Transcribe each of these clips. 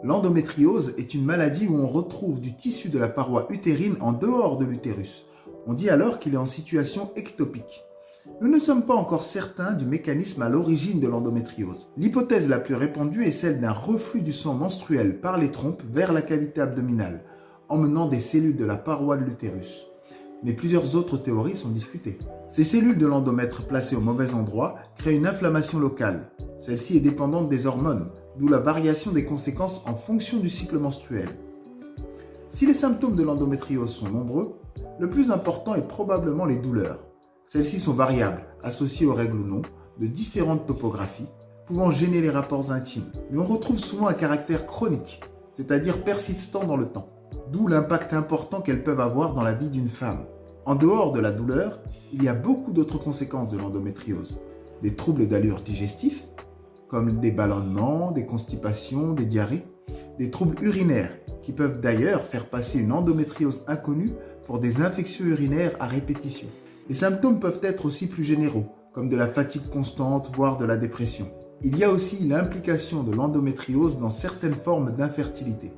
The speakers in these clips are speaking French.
L'endométriose est une maladie où on retrouve du tissu de la paroi utérine en dehors de l'utérus. On dit alors qu'il est en situation ectopique. Nous ne sommes pas encore certains du mécanisme à l'origine de l'endométriose. L'hypothèse la plus répandue est celle d'un reflux du sang menstruel par les trompes vers la cavité abdominale, emmenant des cellules de la paroi de l'utérus. Mais plusieurs autres théories sont discutées. Ces cellules de l'endomètre placées au mauvais endroit créent une inflammation locale. Celle-ci est dépendante des hormones, d'où la variation des conséquences en fonction du cycle menstruel. Si les symptômes de l'endométriose sont nombreux, le plus important est probablement les douleurs. Celles-ci sont variables, associées aux règles ou non, de différentes topographies, pouvant gêner les rapports intimes. Mais on retrouve souvent un caractère chronique, c'est-à-dire persistant dans le temps, d'où l'impact important qu'elles peuvent avoir dans la vie d'une femme. En dehors de la douleur, il y a beaucoup d'autres conséquences de l'endométriose. Des troubles d'allure digestif, comme des ballonnements, des constipations, des diarrhées, des troubles urinaires, qui peuvent d'ailleurs faire passer une endométriose inconnue pour des infections urinaires à répétition. Les symptômes peuvent être aussi plus généraux, comme de la fatigue constante, voire de la dépression. Il y a aussi l'implication de l'endométriose dans certaines formes d'infertilité.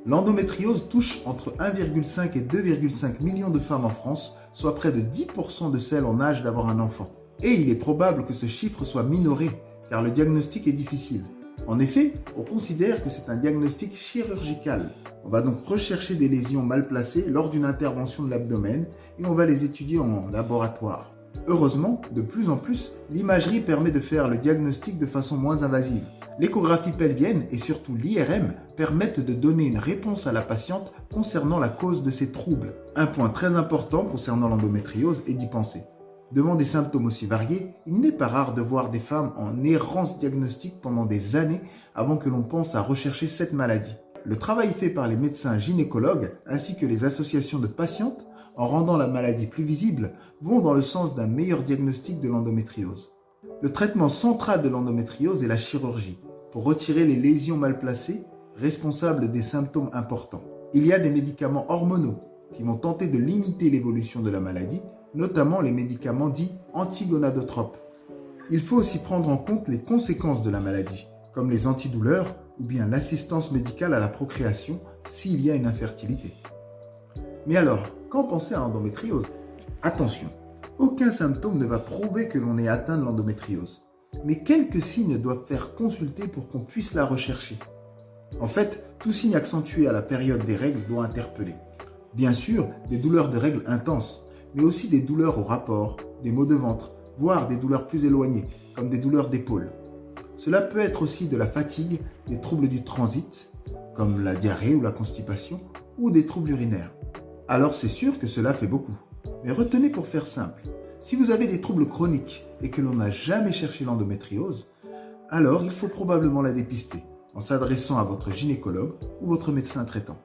L'endométriose touche entre 1,5 et 2,5 millions de femmes en France, soit près de 10% de celles en âge d'avoir un enfant. Et il est probable que ce chiffre soit minoré, car le diagnostic est difficile. En effet, on considère que c'est un diagnostic chirurgical. On va donc rechercher des lésions mal placées lors d'une intervention de l'abdomen et on va les étudier en laboratoire. Heureusement, de plus en plus, l'imagerie permet de faire le diagnostic de façon moins invasive. L'échographie pelvienne et surtout l'IRM permettent de donner une réponse à la patiente concernant la cause de ces troubles. Un point très important concernant l'endométriose est d'y penser. Devant des symptômes aussi variés, il n'est pas rare de voir des femmes en errance diagnostique pendant des années avant que l'on pense à rechercher cette maladie. Le travail fait par les médecins gynécologues ainsi que les associations de patientes, en rendant la maladie plus visible, vont dans le sens d'un meilleur diagnostic de l'endométriose. Le traitement central de l'endométriose est la chirurgie, pour retirer les lésions mal placées, responsables des symptômes importants. Il y a des médicaments hormonaux qui vont tenter de limiter l'évolution de la maladie, notamment les médicaments dits antigonadotropes. Il faut aussi prendre en compte les conséquences de la maladie, comme les antidouleurs ou bien l'assistance médicale à la procréation s'il y a une infertilité. Mais alors, qu'en penser à l'endométriose? Attention, aucun symptôme ne va prouver que l'on est atteint de l'endométriose. Mais quelques signes doivent faire consulter pour qu'on puisse la rechercher. En fait, tout signe accentué à la période des règles doit interpeller. Bien sûr, des douleurs de règles intenses, mais aussi des douleurs au rapport, des maux de ventre, voire des douleurs plus éloignées, comme des douleurs d'épaule. Cela peut être aussi de la fatigue, des troubles du transit, comme la diarrhée ou la constipation, ou des troubles urinaires. Alors c'est sûr que cela fait beaucoup. Mais retenez pour faire simple, si vous avez des troubles chroniques et que l'on n'a jamais cherché l'endométriose, alors il faut probablement la dépister en s'adressant à votre gynécologue ou votre médecin traitant.